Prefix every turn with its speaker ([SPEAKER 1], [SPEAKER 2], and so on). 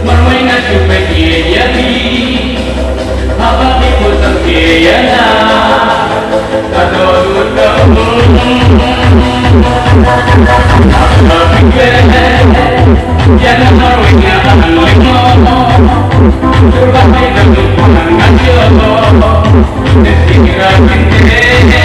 [SPEAKER 1] Marwaina chupekie yati Haba tipu sangkiyana Kadodut kamu Haba pikir Jana marwaina anlimo Surbahi dalam pangan ngajo Nesikira kinte